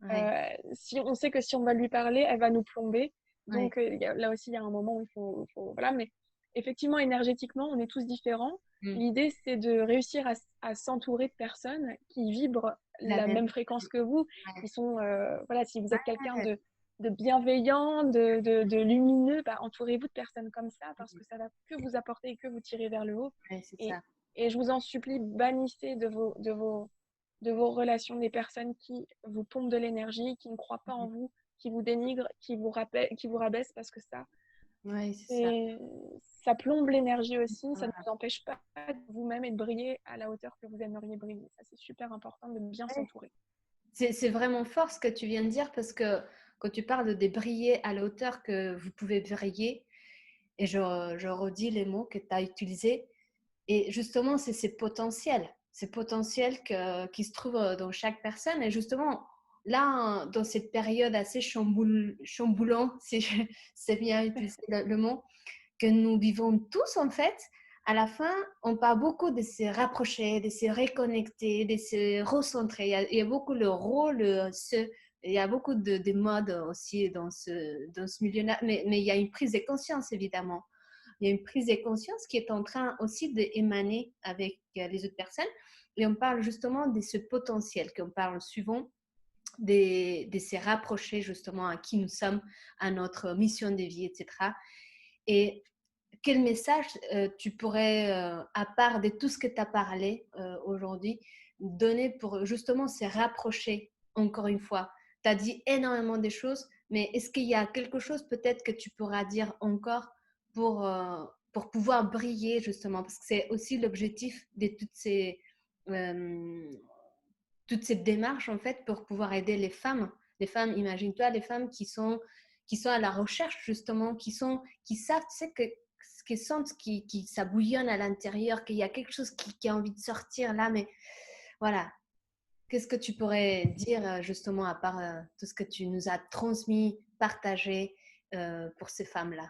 Ouais, si on sait que si on va lui parler, elle va nous plomber. ouais. Donc, là aussi, il y a un moment où voilà. Mais effectivement, énergétiquement, on est tous différents. Mm. L'idée, c'est de réussir à s'entourer de personnes qui vibrent La la même. même fréquence que vous, qui Ouais. sont, voilà, si vous êtes quelqu'un de bienveillant, de lumineux, bah, entourez-vous de personnes comme ça parce que ça va que vous apporter et que vous tirer vers le haut. Ouais, c'est Et, ça. et je vous en supplie, bannissez de vos relations des personnes qui vous pompent de l'énergie, qui ne croient pas en vous, qui vous dénigrent, qui vous rabaissent parce que Ouais, c'est ça. c'est, ça plombe l'énergie aussi, ça ne Voilà. vous empêche pas de vous-même et de briller à la hauteur que vous aimeriez briller. Ça, c'est super important de bien Ouais. s'entourer. C'est vraiment fort ce que tu viens de dire parce que quand tu parles de briller à la hauteur que vous pouvez briller, et je redis les mots que tu as utilisés, et justement, c'est ces potentiels qui se trouvent dans chaque personne. Et justement, là, dans cette période assez chamboulante, si je sais bien utiliser le mot, que nous vivons tous en fait, à la fin, on parle beaucoup de se rapprocher, de se reconnecter, de se recentrer. Il y a beaucoup le rôle, il y a beaucoup de modes aussi dans ce milieu-là, mais il y a une prise de conscience évidemment. Il y a une prise de conscience qui est en train aussi d'émaner avec les autres personnes. Et on parle justement de ce potentiel, qu'on parle souvent de se rapprocher justement à qui nous sommes, à notre mission de vie, etc. Et quel message tu pourrais, à part de tout ce que tu as parlé aujourd'hui, donner pour justement se rapprocher encore une fois? Tu as dit énormément de choses, mais est-ce qu'il y a quelque chose peut-être que tu pourras dire encore pour pouvoir briller justement? Parce que c'est aussi l'objectif de euh, toutes ces démarches en fait pour pouvoir aider les femmes. Les femmes, imagine-toi, les femmes qui sont à la recherche justement, qui savent, tu sais, que qui sentent, ça bouillonne à l'intérieur, qu'il y a quelque chose qui a envie de sortir là, mais voilà. Qu'est-ce que tu pourrais dire justement à part tout ce que tu nous as transmis, partagé pour ces femmes-là?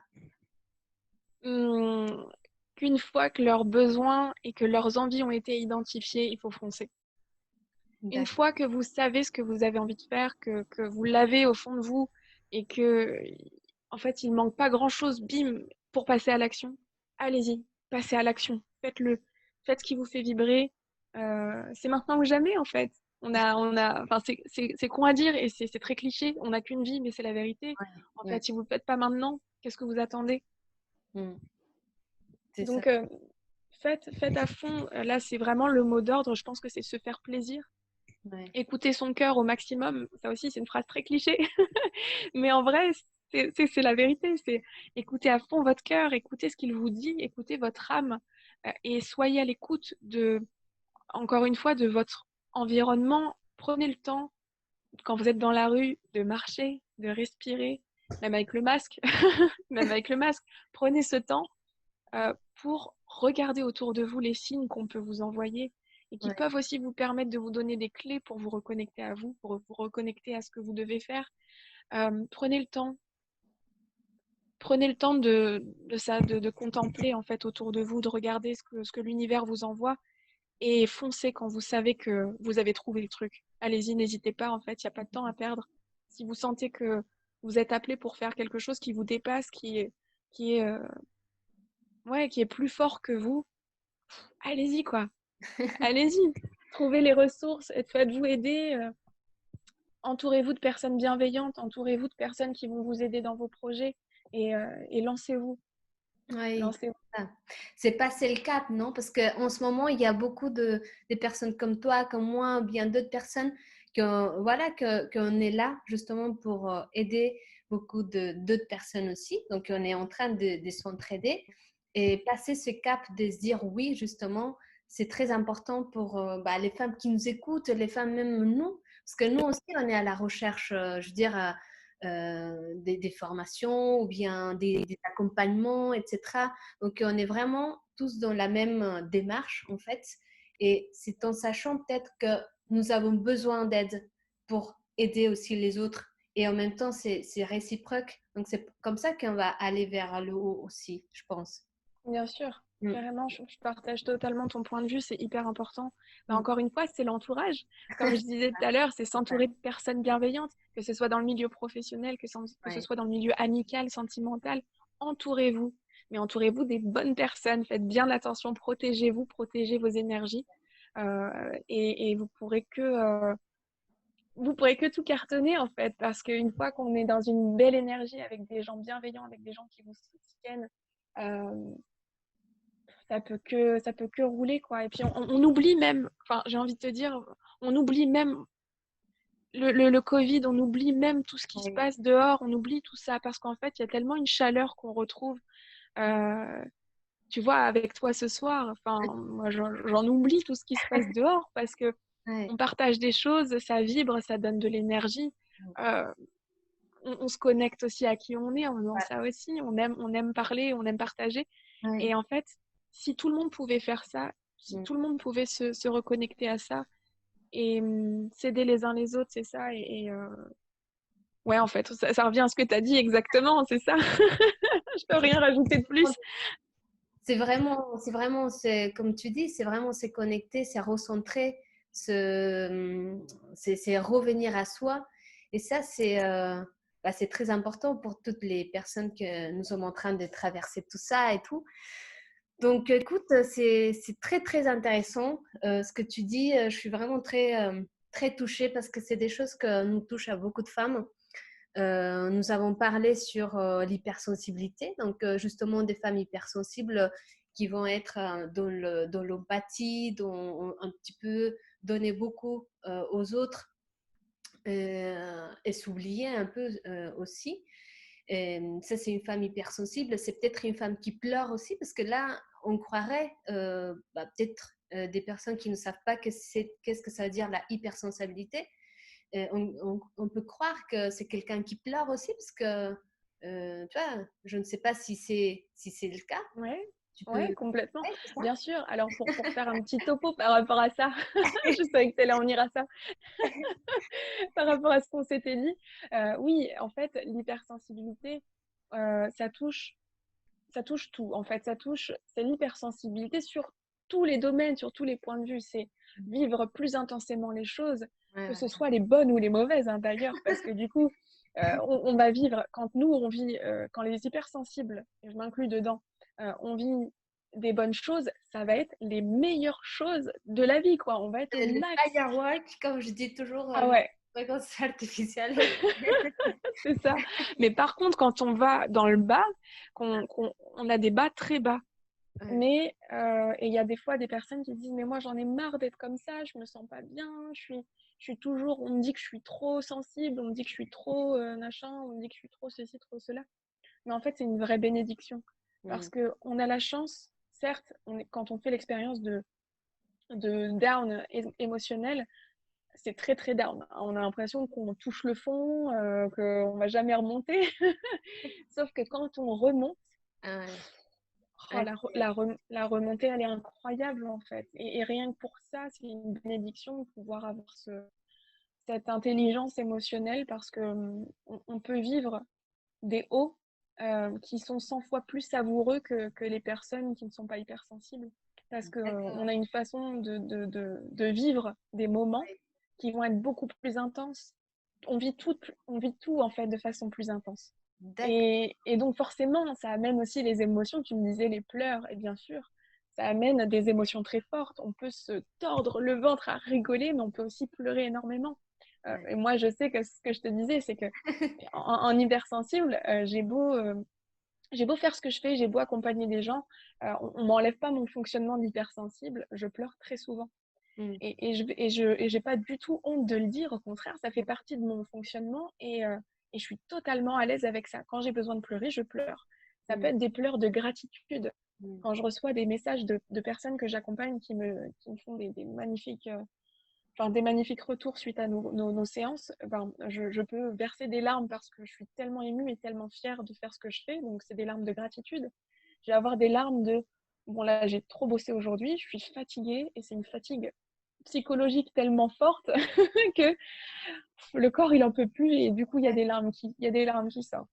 Hum, Qu'une fois que leurs besoins et que leurs envies ont été identifiés, il faut foncer. Une D'accord. fois que vous savez ce que vous avez envie de faire, que vous l'avez au fond de vous et que, en fait, il ne manque pas grand-chose, bim, pour passer à l'action, allez-y, passez à l'action. Faites-le. Faites ce qui vous fait vibrer. C'est maintenant ou jamais, en fait. Enfin, c'est con à dire et c'est très cliché. On n'a qu'une vie, mais c'est la vérité. Ouais, En ouais. fait, si vous ne le faites pas maintenant, qu'est-ce que vous attendez? Mm. C'est ça. Donc, faites à fond. Là, c'est vraiment le mot d'ordre. Je pense que c'est se faire plaisir. Ouais. Écouter son cœur au maximum, ça aussi c'est une phrase très cliché, mais en vrai c'est la vérité, c'est écouter à fond votre cœur, écouter ce qu'il vous dit, écouter votre âme et soyez à l'écoute encore une fois, de votre environnement. Prenez le temps, quand vous êtes dans la rue, de marcher, de respirer, même avec le masque, même avec le masque, prenez ce temps pour regarder autour de vous les signes qu'on peut vous envoyer et qui Ouais. peuvent aussi vous permettre de vous donner des clés pour vous reconnecter à vous, pour vous reconnecter à ce que vous devez faire. Prenez le temps. Prenez le temps de contempler en fait autour de vous, de regarder ce que l'univers vous envoie et foncez quand vous savez que vous avez trouvé le truc. Allez-y, n'hésitez pas, en fait, il n'y a pas de temps à perdre. Si vous sentez que vous êtes appelé pour faire quelque chose qui vous dépasse, qui est, ouais, qui est plus fort que vous, allez-y, quoi. Allez-y, trouvez les ressources, faites-vous aider, entourez-vous de personnes bienveillantes, entourez-vous de personnes qui vont vous aider dans vos projets et lancez-vous. Oui, Lancez-vous. ça. C'est passer le cap, non? Parce qu'en ce moment, il y a beaucoup de personnes comme toi, comme moi, bien d'autres personnes voilà, qu'on est là justement pour aider beaucoup d'autres personnes aussi. Donc, on est en train de s'entraider et passer ce cap de se dire oui, justement, c'est très important pour bah, les femmes qui nous écoutent, les femmes même nous. Parce que nous aussi, on est à la recherche, je veux dire, des formations ou bien des accompagnements, etc. Donc, on est vraiment tous dans la même démarche, en fait. Et c'est en sachant peut-être que nous avons besoin d'aide pour aider aussi les autres. Et en même temps, c'est réciproque. Donc, c'est comme ça qu'on va aller vers le haut aussi, je pense. Bien sûr. Mm. Carrément, je partage totalement ton point de vue, c'est hyper important. Mais Mm. encore une fois, c'est l'entourage. Comme je disais tout à l'heure, c'est Ouais, s'entourer de personnes bienveillantes, que ce soit dans le milieu professionnel, que ce ouais. soit dans le milieu amical, sentimental. Entourez-vous, mais entourez-vous des bonnes personnes. Faites bien attention, protégez-vous, protégez vos énergies. Et vous pourrez que tout cartonner en fait, parce qu'une fois qu'on est dans une belle énergie avec des gens bienveillants, avec des gens qui vous soutiennent, euh, ça peut que rouler quoi. Et puis on oublie même, enfin j'ai envie de te dire, on oublie même le Covid, on oublie même tout ce qui se Ouais. passe dehors, on oublie tout ça parce qu'en fait il y a tellement une chaleur qu'on retrouve. Euh, Tu vois, avec toi ce soir, enfin moi j'en oublie tout ce qui se passe dehors parce que Ouais. on partage des choses, ça vibre, ça donne de l'énergie. Euh, on se connecte aussi à qui on est en faisant ça aussi. On aime parler, on aime partager. Ouais. Et en fait, si tout le monde pouvait faire ça, si Mm. tout le monde pouvait se reconnecter à ça et s'aider les uns les autres, c'est ça. Ouais, en fait, ça revient à ce que tu as dit exactement, c'est ça. Je peux rien rajouter de plus. C'est comme tu dis, c'est vraiment se connecter, c'est recentrer, c'est revenir à soi. Et ça, c'est très important pour toutes les personnes que nous sommes en train de traverser tout ça et tout. Donc, écoute, c'est très, très intéressant ce que tu dis. Je suis vraiment très touchée parce que c'est des choses que nous touchent à beaucoup de femmes. Nous avons parlé sur l'hypersensibilité, donc justement des femmes hypersensibles qui vont être dans l'empathie, dans un petit peu donner beaucoup aux autres et s'oublier un peu aussi. Et ça, c'est une femme hypersensible. C'est peut-être une femme qui pleure aussi, parce que là, on croirait peut-être des personnes qui ne savent pas qu'est-ce que ça veut dire la hypersensibilité. On peut croire que c'est quelqu'un qui pleure aussi, parce que, tu vois, je ne sais pas si c'est le cas. Ouais, Tu peux... ouais, complètement. Ouais, c'est ça. Bien sûr. Alors, pour faire un petit topo par rapport à ça, je savais que tu allais en venir à ça. Par rapport à ce qu'on s'était dit, oui, en fait, l'hypersensibilité, euh, ça touche, ça touche tout. En fait, c'est l'hypersensibilité sur tous les domaines, sur tous les points de vue. C'est vivre plus intensément les choses, Ouais, que ce ouais. soit les bonnes ou les mauvaises, hein, d'ailleurs, parce que du coup, on va vivre, quand nous, on vit, quand les hypersensibles, et je m'inclus dedans, on vit des bonnes choses, ça va être les meilleures choses de la vie, quoi. On va être au Le max. firework, comme je dis toujours, Ah ouais, fréquence artificielle. c'est ça. Mais par contre, quand on va dans le bas, on a des bas très bas. Ouais, Mais et il y a des fois des personnes qui disent mais moi j'en ai marre d'être comme ça, je me sens pas bien, je suis toujours, on me dit que je suis trop sensible, on me dit que je suis trop machin, on me dit que je suis trop ceci, trop cela. Mais en fait c'est une vraie bénédiction mm. parce que on a la chance, certes, quand on fait l'expérience de down émotionnel, c'est très très down. On a l'impression qu'on touche le fond, qu'on va jamais remonter. Sauf que quand on remonte, Ah ouais. oh, Ouais, la remontée, elle est incroyable en fait. Et rien que pour ça, c'est une bénédiction de pouvoir avoir cette intelligence émotionnelle parce que on peut vivre des hauts qui sont 100 fois plus savoureux que les personnes qui ne sont pas hypersensibles. Parce qu'on d'accord. a une façon de vivre des moments Ouais, qui vont être beaucoup plus intenses. On vit tout en fait de façon plus intense. d'accord. Et donc forcément, ça amène aussi les émotions. Tu me disais les pleurs, et bien sûr, ça amène des émotions très fortes. On peut se tordre le ventre à rigoler, mais on peut aussi pleurer énormément. Ouais. Et moi, je sais que ce que je te disais, c'est que en hypersensible, j'ai beau faire ce que je fais, j'ai beau accompagner des gens, on m'enlève pas mon fonctionnement d'hypersensible. Je pleure très souvent. Mm. Et j'ai pas du tout honte de le dire. Au contraire, ça fait partie de mon fonctionnement et je suis totalement à l'aise avec ça. Quand j'ai besoin de pleurer, je pleure. Ça peut Mm. être des pleurs de gratitude. Mm. Quand je reçois des messages de personnes que j'accompagne qui me font des magnifiques, enfin, des magnifiques retours suite à nos séances, ben, je peux verser des larmes parce que je suis tellement émue et tellement fière de faire ce que je fais. Donc, c'est des larmes de gratitude. Je vais avoir des larmes de, bon là, j'ai trop bossé aujourd'hui, je suis fatiguée et c'est une fatigue psychologique tellement forte que le corps il en peut plus et du coup il y a des larmes qui sortent.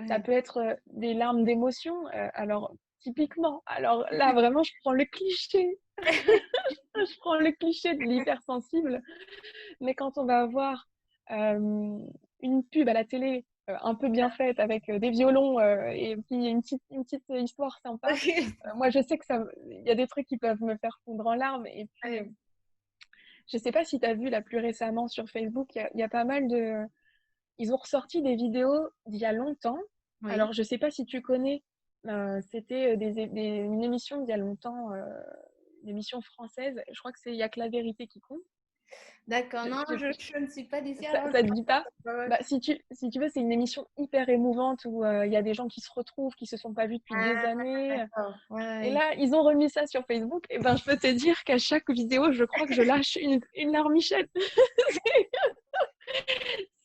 Ça Ouais. peut être des larmes d'émotion. Alors typiquement. Alors là, vraiment, je prends le cliché. Je prends le cliché de l'hypersensible. Mais quand on va avoir une pub à la télé un peu bien faite avec des violons et puis une petite histoire sympa, moi, je sais que ça, il y a des trucs qui peuvent me faire fondre en larmes. Et puis, Ouais. je sais pas si tu as vu là plus récemment sur Facebook, il y a pas mal de... Ils ont ressorti des vidéos d'il y a longtemps. Oui. Alors, je sais pas si tu connais, c'était une émission d'il y a longtemps, une émission française. Je crois que c'est Il y a que la vérité qui compte. D'accord. Tu- Non, tu- je ne suis pas d'ici, ça, alors je ça te pense dit pas? pas. Ouais. Bah, si tu veux, c'est une émission hyper émouvante où il y a des gens qui se retrouvent, qui se sont pas vus depuis des Ah, années. d'accord. Et Ouais. là, ils ont remis ça sur Facebook. Et ben, je peux te dire qu'à chaque vidéo, je crois que je lâche une larmichette.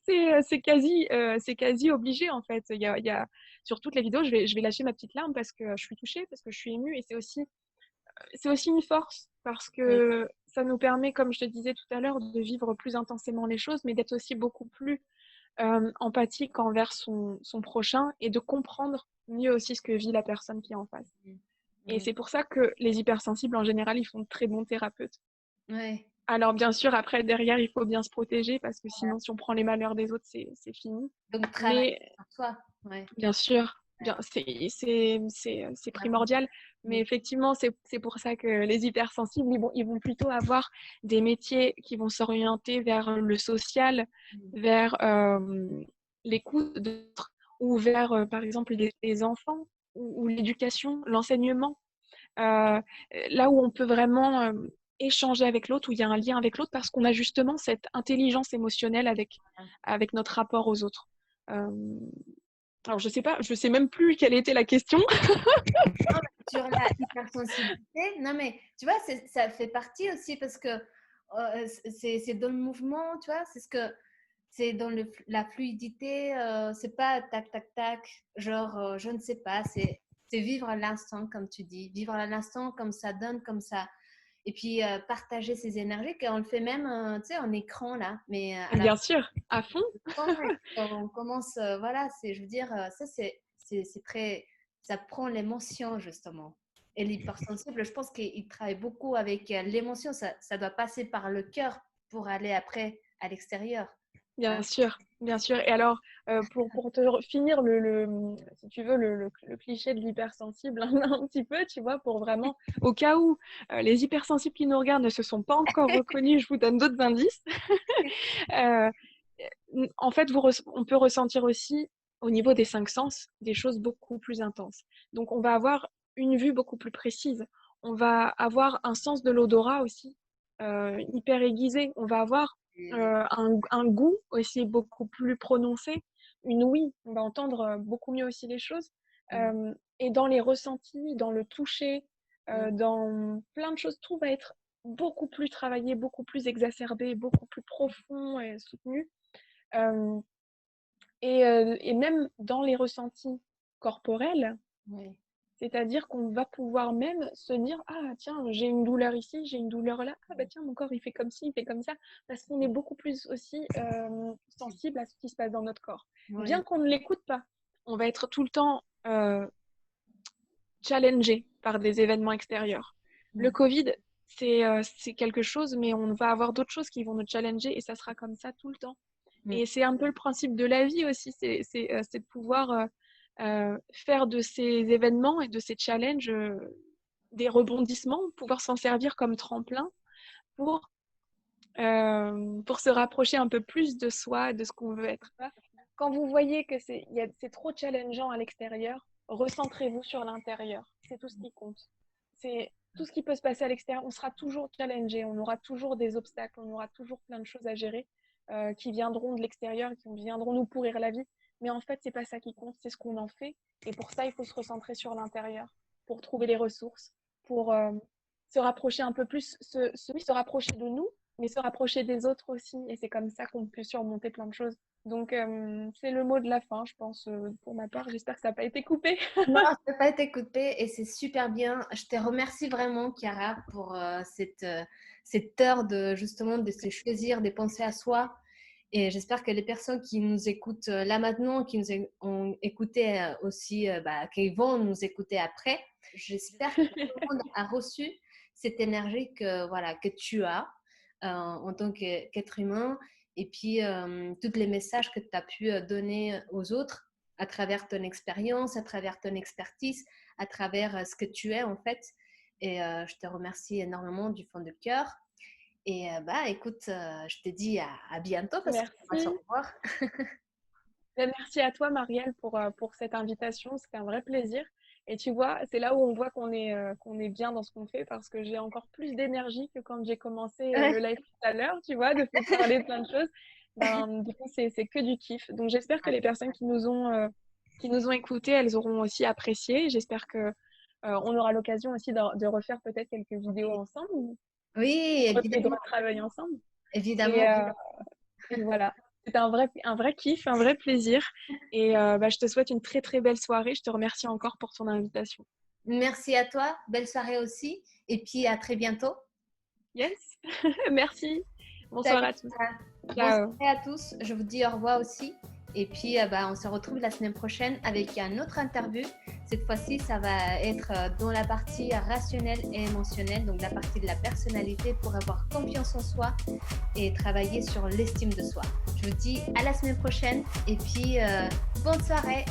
C'est quasi obligé en fait. Il y a, sur toutes les vidéos, je vais lâcher ma petite larme parce que je suis touchée, parce que je suis émue et c'est aussi une force parce Oui. que ça nous permet, comme je te disais tout à l'heure, de vivre plus intensément les choses, mais d'être aussi beaucoup plus empathique envers son prochain et de comprendre mieux aussi ce que vit la personne qui est en face. Mm. Et Mm. c'est pour ça que les hypersensibles, en général, ils font de très bons thérapeutes. Ouais. Alors, bien sûr, après, derrière, il faut bien se protéger parce que sinon, si on prend les malheurs des autres, c'est fini. Donc, travailler Mais sur toi. Ouais. bien sûr, Ouais. c'est C'est important. primordial. Mais Mm. effectivement, c'est pour ça que les hypersensibles, ils vont plutôt avoir des métiers qui vont s'orienter vers le social, Mm. vers l'écoute d'autres, ou vers, par exemple, les enfants, ou l'éducation, l'enseignement. Euh, Là où on peut vraiment échanger avec l'autre, où il y a un lien avec l'autre, parce qu'on a justement cette intelligence émotionnelle avec notre rapport aux autres. Euh, alors, je sais pas, je sais même plus quelle était la question. Non, mais sur la hypersensibilité, non, mais tu vois, ça fait partie aussi parce que c'est dans le mouvement, tu vois, c'est ce que c'est dans la fluidité, c'est pas tac, tac, tac, genre, je ne sais pas, c'est vivre à l'instant, comme tu dis, vivre à l'instant comme ça donne, comme ça. Et puis partager ses énergies, qu'on le fait même, tu sais, en écran là, mais à la Bien sûr, à fond. quand on commence, voilà, je veux dire, ça c'est très, ça prend l'émotion justement. Et l'hypersensible, je pense qu'il travaille beaucoup avec l'émotion, ça doit passer par le cœur pour aller après à l'extérieur. Bien Hein. sûr, bien sûr. Et alors, pour te finir si tu veux, le cliché de l'hypersensible un petit peu, tu vois, pour vraiment, au cas où les hypersensibles qui nous regardent ne se sont pas encore reconnus, je vous donne d'autres indices. Euh, En fait, on peut ressentir aussi au niveau des cinq sens des choses beaucoup plus intenses. Donc, on va avoir une vue beaucoup plus précise. On va avoir un sens de l'odorat aussi hyper aiguisé. On va avoir un goût aussi beaucoup plus prononcé. Une ouïe, on va entendre beaucoup mieux aussi les choses. Mm, Et dans les ressentis, dans le toucher, mm, dans plein de choses, tout va être beaucoup plus travaillé, beaucoup plus exacerbé, beaucoup plus profond et soutenu. Euh, et même dans les ressentis corporels, ouais, c'est-à-dire qu'on va pouvoir même se dire, ah tiens, j'ai une douleur ici, j'ai une douleur là, ah bah tiens, mon corps il fait comme ci, il fait comme ça, parce qu'on est beaucoup plus aussi sensible à ce qui se passe dans notre corps. ouais, Bien qu'on ne l'écoute pas, on va être tout le temps challengé par des événements extérieurs. Le mm, Covid, c'est quelque chose, mais on va avoir d'autres choses qui vont nous challenger et ça sera comme ça tout le temps. mm, Et c'est un peu le principe de la vie aussi, c'est de pouvoir faire de ces événements et de ces challenges des rebondissements, pouvoir s'en servir comme tremplin pour, pour se rapprocher un peu plus de soi, de ce qu'on veut être. Quand vous voyez que c'est trop challengeant à l'extérieur, recentrez-vous sur l'intérieur. C'est tout ce qui compte. C'est tout ce qui peut se passer à l'extérieur. On sera toujours challengé, on aura toujours des obstacles, on aura toujours plein de choses à gérer qui viendront de l'extérieur, qui viendront nous pourrir la vie. Mais en fait, c'est pas ça qui compte, c'est ce qu'on en fait. Et pour ça, il faut se recentrer sur l'intérieur, pour trouver les ressources, pour se rapprocher un peu plus, se rapprocher de nous, mais se rapprocher des autres aussi. Et c'est comme ça qu'on peut surmonter plein de choses. Donc, c'est le mot de la fin, je pense, pour ma part. J'espère que ça n'a pas été coupé. non, je ne peux pas t'écouter et c'est super bien. Je te remercie vraiment, Chiara, pour cette heure de justement de se choisir, de penser à soi Et j'espère que les personnes qui nous écoutent là maintenant, qui nous ont écouté aussi, qui vont nous écouter après, j'espère que tout le monde a reçu cette énergie voilà, que tu as en tant qu'être humain. Et puis, tous les messages que tu as pu donner aux autres à travers ton expérience, à travers ton expertise, à travers ce que tu es en fait. Et je te remercie énormément du fond du cœur. Et écoute, je te dis à bientôt parce qu'on va se Merci. revoir. Merci à toi, Marielle, pour cette invitation. C'était un vrai plaisir. Et tu vois, c'est là où on voit qu'on est bien dans ce qu'on fait parce que j'ai encore plus d'énergie que quand j'ai commencé le live tout à l'heure, tu vois, de parler de plein de choses. Ben, du coup, c'est que du kiff. Donc, j'espère que les personnes qui nous ont écoutés, elles auront aussi apprécié. J'espère que, on aura l'occasion aussi de refaire peut-être quelques vidéos ensemble, Oui, de évidemment, retravailler ensemble. Et, évidemment. et voilà, c'était un vrai kiff, un vrai plaisir. Et je te souhaite une très très belle soirée. Je te remercie encore pour ton invitation. Merci à toi. Belle soirée aussi. Et puis à très bientôt. Yes, merci. Bonsoir Salut. à tous. Bonne Ciao. soirée à tous. Je vous dis au revoir aussi. Et puis, on se retrouve la semaine prochaine avec une autre interview. Cette fois-ci, ça va être dans la partie rationnelle et émotionnelle, donc la partie de la personnalité pour avoir confiance en soi et travailler sur l'estime de soi. Je vous dis à la semaine prochaine et puis bonne soirée.